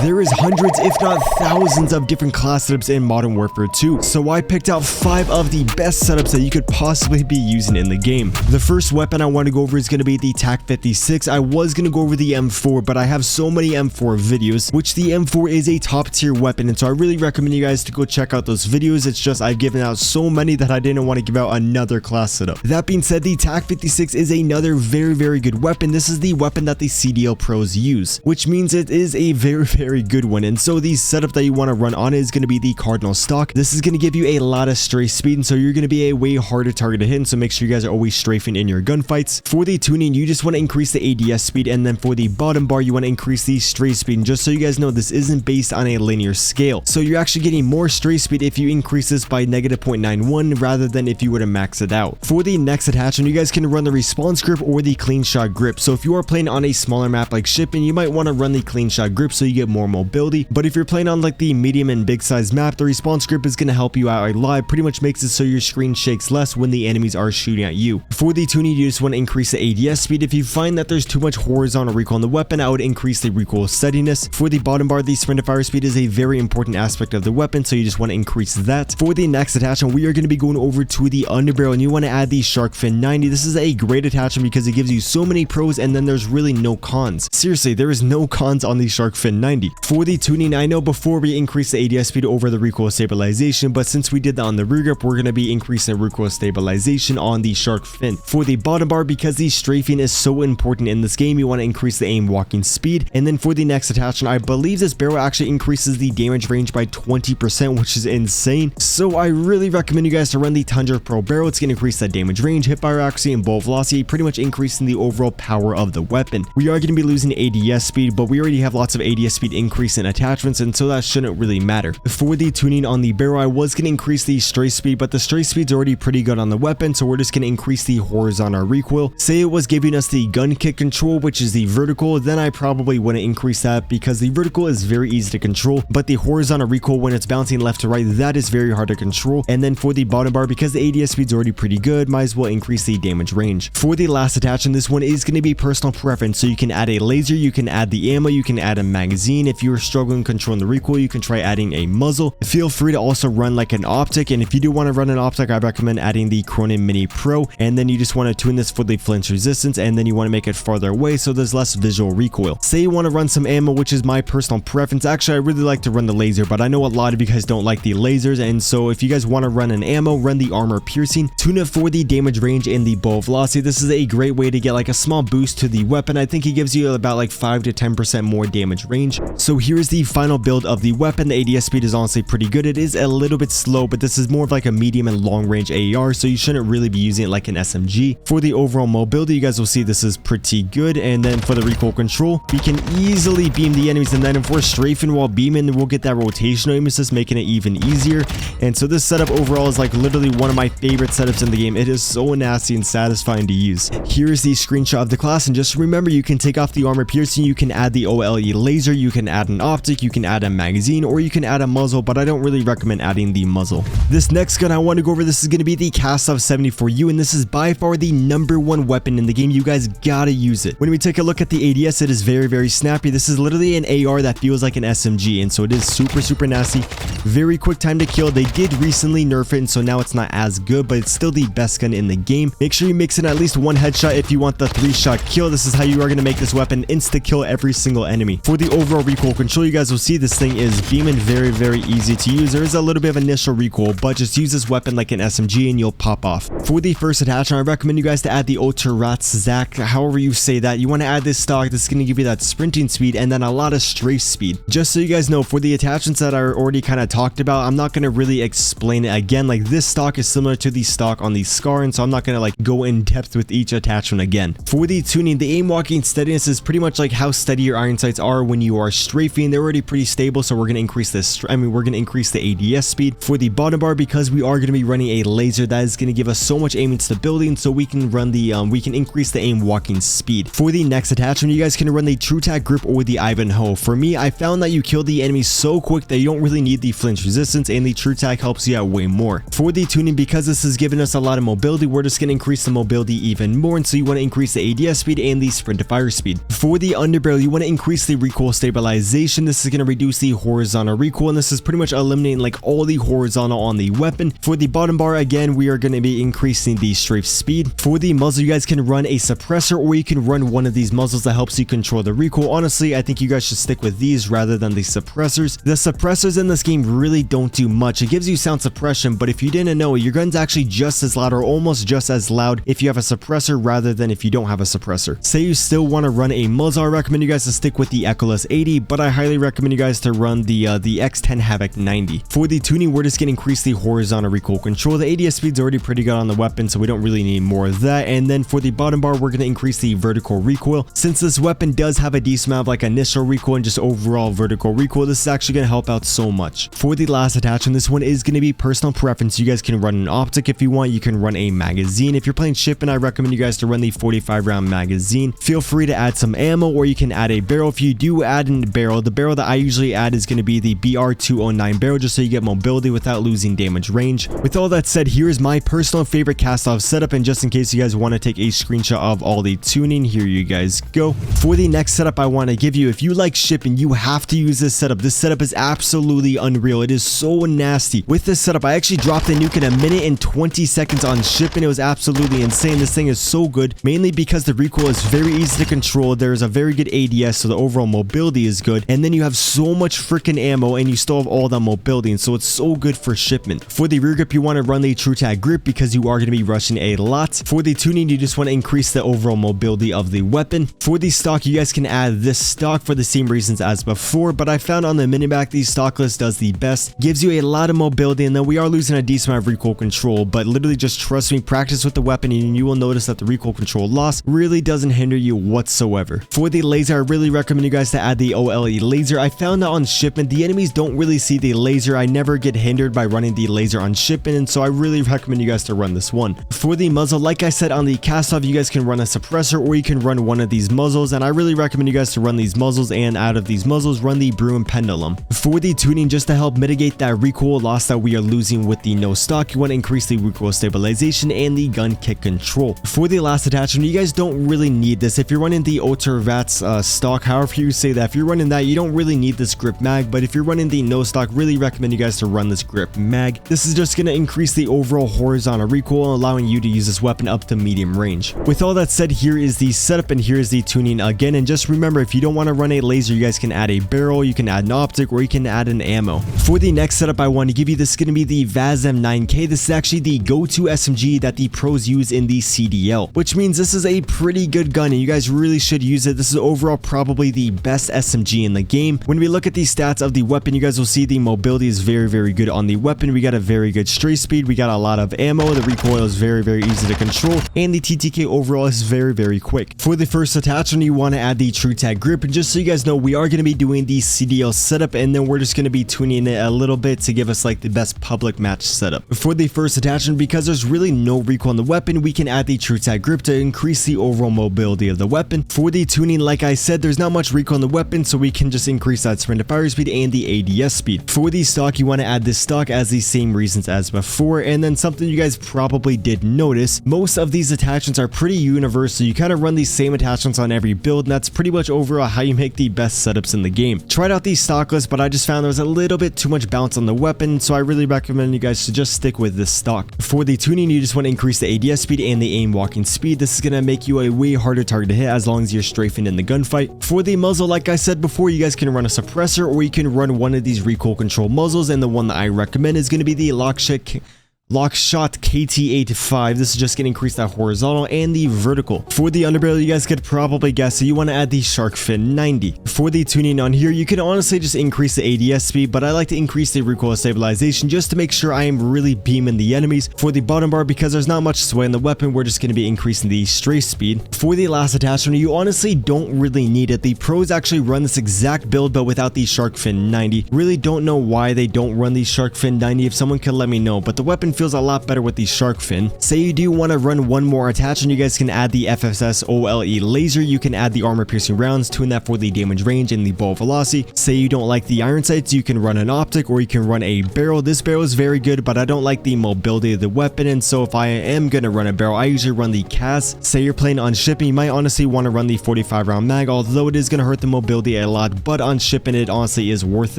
There is hundreds if not thousands of different class setups in Modern Warfare 2, so I picked out 5 of the best setups that you could possibly be using in the game. The first weapon I want to go over is going to be the TAC-56. I was going to go over the M4, but I have so many M4 videos, which the M4 is a top tier weapon, and so I really recommend you guys to go check out those videos. It's just I've given out so many that I didn't want to give out another class setup. That being said, the TAC-56 is another very good weapon. This is the weapon that the CDL pros use, which means it is a very good one. And so the setup that you want to run on is going to be the Cardinal stock. This is going to give you a lot of strafe speed, and so you're going to be a way harder target to hit, and so make sure you guys are always strafing in your gunfights. For the tuning, you just want to increase the ADS speed, and then for the bottom bar, you want to increase the strafe speed. And just so you guys know, this isn't based on a linear scale, so you're actually getting more strafe speed if you increase this by -0.91 rather than if you were to max it out. For the next attachment, you guys can run the response grip or the clean shot grip. So if you are playing on a smaller map like shipping, you might want to run the clean shot grip so you get more mobility, but if you're playing on like the medium and big size map, the response grip is going to help you out a lot. It pretty much makes it so your screen shakes less when the enemies are shooting at you. For the tuning, you just want to increase the ADS speed. If you find that there's too much horizontal recoil on the weapon, I would increase the recoil steadiness. For the bottom bar, the sprint to fire speed is a very important aspect of the weapon, so you just want to increase that. For the next attachment, we are going to be going over to the underbarrel, and you want to add the Shark Fin 90. This is a great attachment because it gives you so many pros, and then there's really no cons. Seriously, there is no cons on the Shark Fin 90. For the tuning, I know before we increased the ADS speed over the recoil stabilization, but since we did that on the rear grip, we're going to be increasing recoil stabilization on the Shark Fin. For the bottom bar, because the strafing is so important in this game, you want to increase the aim walking speed. And then for the next attachment, I believe this barrel actually increases the damage range by 20%, which is insane. So I really recommend you guys to run the Tundra Pro barrel. It's going to increase that damage range, hipfire accuracy, and bullet velocity, pretty much increasing the overall power of the weapon. We are going to be losing ADS speed, but we already have lots of ADS speed increase in attachments, and so that shouldn't really matter. For the tuning on the barrel, I was going to increase the strafe speed, but the strafe speed's already pretty good on the weapon, so we're just going to increase the horizontal recoil. Say it was giving us the gun kick control, which is the vertical, then I probably wouldn't increase that because the vertical is very easy to control, but the horizontal recoil when it's bouncing left to right, that is very hard to control. And then for the bottom bar, because the ADS speed's already pretty good, might as well increase the damage range. For the last attachment, this one is going to be personal preference, so you can add a laser, you can add the ammo, you can add a magazine. If you're struggling controlling the recoil, you can try adding a muzzle. Feel free to also run like an optic, and if you do want to run an optic, I recommend adding the Cronin Mini Pro, and then you just want to tune this for the flinch resistance, and then you want to make it farther away so there's less visual recoil. Say you want to run some ammo, which is my personal preference. Actually, I really like to run the laser, but I know a lot of you guys don't like the lasers, and so if you guys want to run an ammo, run the armor piercing. Tune it for the damage range and the bullet velocity. This is a great way to get like a small boost to the weapon. I think it gives you about like 5 to 10% more damage range. So here's the final build of the weapon. The ADS speed is honestly pretty good. It is a little bit slow, but this is more of like a medium and long range AR, so you shouldn't really be using it like an SMG. For the overall mobility, you guys will see this is pretty good. And then for the recoil control, we can easily beam the enemies, and then if we're strafing while beaming, we'll get that rotational aim assist, making it even easier. And so this setup overall is like literally one of my favorite setups in the game. It is so nasty and satisfying to use. Here's the screenshot of the class, and just remember, you can take off the armor piercing, you can add the OLE laser, you can add an optic, you can add a magazine, or you can add a muzzle, but I don't really recommend adding the muzzle. This next gun I want to go over, this is going to be the Kastov 74U, and this is by far the #1 weapon in the game. You guys gotta use it. When we take a look at the ADS, it is very snappy. This is literally an AR that feels like an SMG, and so it is super nasty. Very quick time to kill. They did recently nerf it, and so now it's not as good, but it's still the best gun in the game. Make sure you mix in at least one headshot if you want the 3-shot kill. This is how you are going to make this weapon insta kill every single enemy. For the overall recoil control, you guys will see this thing is beaming very easy to use. There is a little bit of initial recoil, but just use this weapon like an SMG and you'll pop off. For the first attachment, I recommend you guys to add the Ultraratszak, however you say that. You want to add this stock. This is going to give you that sprinting speed and then a lot of strafe speed. Just so you guys know, for the attachments that I already kind of talked about, I'm not going to really explain it again. Like, this stock is similar to the stock on the Scar, and so I'm not going to like go in depth with each attachment again. For the tuning, the aim walking steadiness is pretty much like how steady your iron sights are when you are strafing. They're already pretty stable, so we're going to increase this. We're going to increase the ADS speed. For the bottom bar, because we are going to be running a laser, that is going to give us so much aim and stability, and so we can run the we can increase the aim walking speed. For the next attachment, you guys can run the True Tac grip or the Ivanhoe. For me, I found that you kill the enemy so quick that you don't really need the flinch resistance, and the true tag helps you out way more. For the tuning, because this is giving us a lot of mobility, we're just going to increase the mobility even more, and so you want to increase the ADS speed and the sprint to fire speed. For the underbarrel, you want to increase the recoil stabilization. This is going to reduce the horizontal recoil, and this is pretty much eliminating like all the horizontal on the weapon. For the bottom bar, again, we are going to be increasing the strafe speed. For the muzzle, you guys can run a suppressor, or you can run one of these muzzles that helps you control the recoil. Honestly, I think you guys should stick with these rather than the suppressors. The suppressors in this game really don't do much. It gives you sound suppression, but if you didn't know, your gun's actually just as loud or almost just as loud if you have a suppressor rather than if you don't have a suppressor. Say you still want to run a muzzle, I recommend you guys to stick with the Echoless 80, but I highly recommend you guys to run the X10 Havoc 90. For the tuning, we're just going to increase the horizontal recoil control. The ADS speed's already pretty good on the weapon, so we don't really need more of that. And then for the bottom bar, we're going to increase the vertical recoil. Since this weapon does have a decent amount of like initial recoil and just overall vertical recoil, this is actually going to help out so much. For the last attachment, this one is going to be personal preference. You guys can run an optic if you want. You can run a magazine. If you're playing shipment, I recommend you guys to run the 45 round magazine. Feel free to add some ammo, or you can add a barrel. If you do add a barrel, the barrel that I usually add is going to be the BR209 barrel, just so you get mobility without losing damage range. With all that said, here is my personal favorite Kastov setup, and just in case you guys want to take a screenshot of all the tuning, here you guys go. For the next setup I want to give you, if you like shipping, you have to use this setup. This setup is absolutely unreal. It is so nasty. With this setup, I actually dropped the nuke in a minute and 20 seconds on shipping. It was absolutely insane. This thing is so good, mainly because the recoil is very easy to control. There's a very good ADS, so the overall mobility is good, and then you have so much freaking ammo and you still have all that mobility, and so it's so good for shipment. For the rear grip, you want to run the true tag grip because you are going to be rushing a lot. For the tuning, you just want to increase the overall mobility of the weapon. For the stock, you guys can add this stock for the same reasons as before, but I found on the Minibak, the stock list does the best. Gives you a lot of mobility, and then we are losing a decent amount of recoil control, but literally just trust me, practice with the weapon and you will notice that the recoil control loss really doesn't hinder you whatsoever. For the laser, I really recommend you guys to add the OLE laser. I found that on shipment, the enemies don't really see the laser. I never get hindered by running the laser on shipment, and so I really recommend you guys to run this one. For the muzzle, like I said on the Kastov, you guys can run a suppressor, or you can run one of these muzzles, and I really recommend you guys to run these muzzles, and out of these muzzles, run the Bruin Pendulum. For the tuning, just to help mitigate that recoil loss that we are losing with the no stock, you want to increase the recoil stabilization and the gun kick control. For the last attachment, you guys don't really need this. If you're running the Otervat's stock, however you say that, if you're running that, you don't really need this grip mag, but if you're running the no stock, really recommend you guys to run this grip mag. This is just going to increase the overall horizontal recoil, allowing you to use this weapon up to medium range. With all that said, here is the setup and here is the tuning again, and just remember, if you don't want to run a laser, you guys can add a barrel, you can add an optic, or you can add an ammo. For the next setup I want to give you, this is going to be the Vaznev 9K. This is actually the go-to SMG that the pros use in the CDL, which means this is a pretty good gun and you guys really should use it. This is overall probably the best SMG in the game. When we look at the stats of the weapon, you guys will see the mobility is very good on the weapon. We got a very good straight speed, we got a lot of ammo, the recoil is very easy to control, and the TTK overall is very quick. For the first attachment, you want to add the true tag grip, and just so you guys know, we are going to be doing the CDL setup, and then we're just going to be tuning it a little bit to give us like the best public match setup. For the first attachment, because there's really no recoil on the weapon, we can add the true tag grip to increase the overall mobility of the weapon. For the tuning, like I said, there's not much recoil on the weapon, so we can just increase that sprint to fire speed and the ADS speed. For the stock, you want to add this stock as the same reasons as before, and then something you guys probably did notice, most of these attachments are pretty universal. You kind of run these same attachments on every build, and that's pretty much overall how you make the best setups in the game. Tried out these stock lists, but I just found there was a little bit too much bounce on the weapon, so I really recommend you guys to just stick with this stock. For the tuning, you just want to increase the ADS speed and the aim walking speed. This is going to make you a way harder target to hit as long as you're strafing in the gunfight. For the muzzle, like I said before, you guys can run a suppressor or you can run one of these recoil control muzzles, and the one that I recommend is going to be the Lockshot KT85. This is just going to increase that horizontal and the vertical. For the underbarrel, you guys could probably guess, so you want to add the Shark Fin 90. For the tuning on here, you can honestly just increase the ADS speed, but I like to increase the recoil stabilization just to make sure I am really beaming the enemies. For the bottom bar, because there's not much sway in the weapon, we're just going to be increasing the strafe speed. For the last attachment, you honestly don't really need it. The pros actually run this exact build, but without the Shark Fin 90. Really don't know why they don't run the Shark Fin 90. If someone could let me know, but the weapon feels a lot better with the shark fin. Say you do want to run one more attachment, you guys can add the FSS OLE laser. You can add the armor piercing rounds, tune that for the damage range and the bullet velocity. Say you don't like the iron sights, you can run an optic or you can run a barrel. This barrel is very good, but I don't like the mobility of the weapon, and so if I am going to run a barrel, I usually run the Cast. Say you're playing on shipping, you might honestly want to run the 45 round mag, although it is going to hurt the mobility a lot, but on shipping it honestly is worth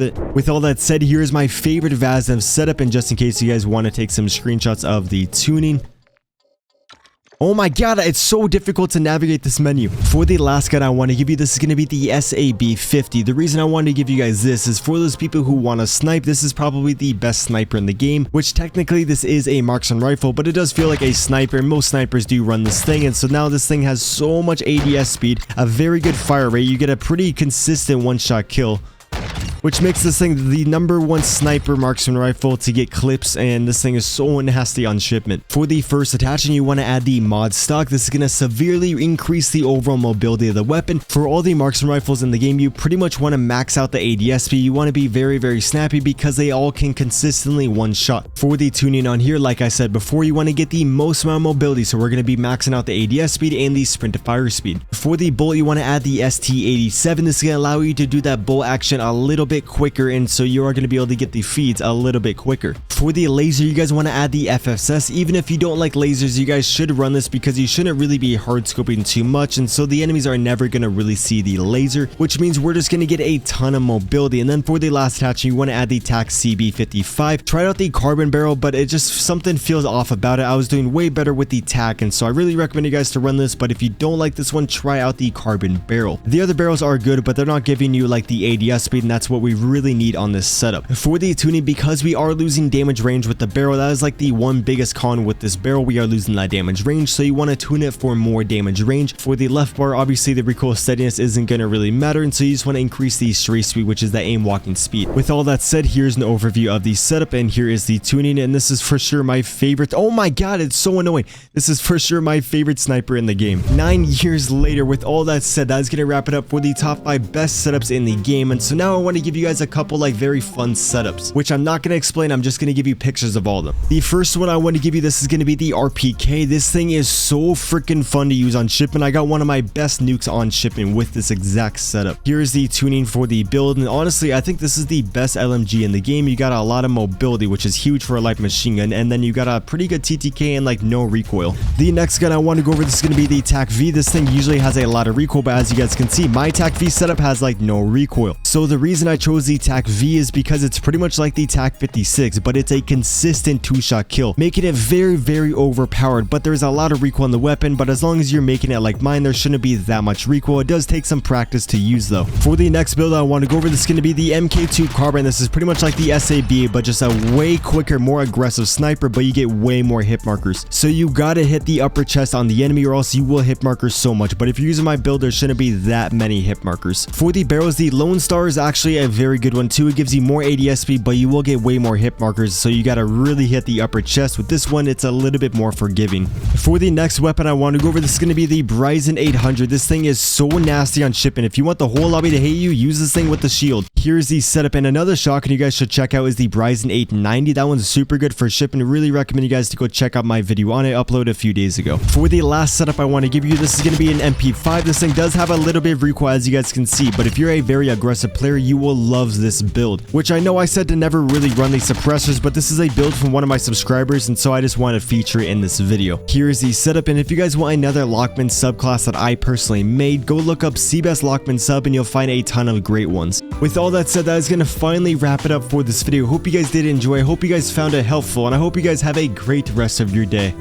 it. With all that said, here is my favorite Vaznev setup, and just in case you guys want to take some screenshots of the tuning. Oh my god, it's so difficult to navigate this menu. For the last gun I want to give you, this is going to be the SAB50. The reason I wanted to give you guys this is for those people who want to snipe. This is probably the best sniper in the game, which technically this is a marksman rifle, but it does feel like a sniper. Most snipers do run this thing, and so now this thing has so much ADS speed, a very good fire rate. You get a pretty consistent one-shot kill, which makes this thing the #1 sniper marksman rifle to get clips, and this thing is so nasty on shipment. For the first attachment, you want to add the mod stock. This is going to severely increase the overall mobility of the weapon. For all the marksman rifles in the game, you pretty much want to max out the ADS speed. You want to be very snappy because they all can consistently one shot. For the tuning on here, like I said before, you want to get the most amount of mobility, so we're going to be maxing out the ADS speed and the sprint to fire speed. For the bullet, you want to add the ST87. This is going to allow you to do that bullet action a little bit quicker, and so you are going to be able to get the feeds a little bit quicker. For the laser, you guys want to add the FSS. Even if you don't like lasers, you guys should run this because you shouldn't really be hard scoping too much, and so the enemies are never going to really see the laser, which means we're just going to get a ton of mobility. And then for the last attachment, you want to add the TAC CB55. Tried out the carbon barrel, but it just something feels off about it. I was doing way better with the TAC, and so I really recommend you guys to run this, but if you don't like this one, try out the carbon barrel. The other barrels are good, but they're not giving you like the ADS speed, and that's what we really need on this setup. For the tuning, because we are losing damage range with the barrel, that is like the one biggest con with this barrel. We are losing that damage range, so you want to tune it for more damage range. For the left bar, obviously the recoil steadiness isn't going to really matter, and so you just want to increase the straight speed, which is the aim walking speed. With all that said, here's an overview of the setup, and here is the tuning, and this is for sure my favorite. Oh my god, it's so annoying. This is for sure my favorite sniper in the game. 9 years later, with all that said, that is going to wrap it up for the top 5 best setups in the game, and so now I want to give you guys a couple like very fun setups, which I'm not going to explain. I'm just going to give you pictures of all of them. The first one I want to give you, this is going to be the RPK. This thing is so freaking fun to use on shipment. I got one of my best nukes on shipment with this exact setup. Here's the tuning for the build, and honestly I think this is the best LMG in the game. You got a lot of mobility, which is huge for a light machine gun, and then you got a pretty good TTK and like no recoil. The next gun I want to go over, this is going to be the TAC V. This thing usually has a lot of recoil, but as you guys can see, my TAC V setup has like no recoil. So the reason I chose the TAC V is because it's pretty much like the TAC 56, but it's a consistent 2-shot kill, making it very overpowered. But there's a lot of recoil on the weapon, but as long as you're making it like mine, there shouldn't be that much recoil. It does take some practice to use though. For the next build I want to go over, this is going to be the MK2 Carbine. This is pretty much like the SAB, but just a way quicker, more aggressive sniper, but you get way more hit markers. So you gotta hit the upper chest on the enemy or else you will hit markers so much, but if you're using my build, there shouldn't be that many hit markers. For the barrels, the Lone Star is actually a very good one too. It gives you more ADS speed, but you will get way more hit markers, so you gotta really hit the upper chest. With this one, it's a little bit more forgiving. For the next weapon I want to go over, this is going to be the Bryson 800. This thing is so nasty on shipping. If you want the whole lobby to hate you, use this thing with the shield. Here's the setup, and another shotgun you guys should check out is the Bryson 890. That one's super good for shipping. Really recommend you guys to go check out my video on it, uploaded a few days ago. For the last setup I want to give you, this is going to be an MP5. This thing does have a little bit of recoil, as you guys can see, but if you're a very aggressive player, you will love this build, which I know I said to never really run the suppressors, but this is a build from one of my subscribers, and so I just want to feature it in this video. Here's the setup, and if you guys want another Lockman subclass that I personally made, go look up Cbass Lockman sub and you'll find a ton of great ones. With all that said, that is going to finally wrap it up for this video. Hope you guys did enjoy. I hope you guys found it helpful, and I hope you guys have a great rest of your day.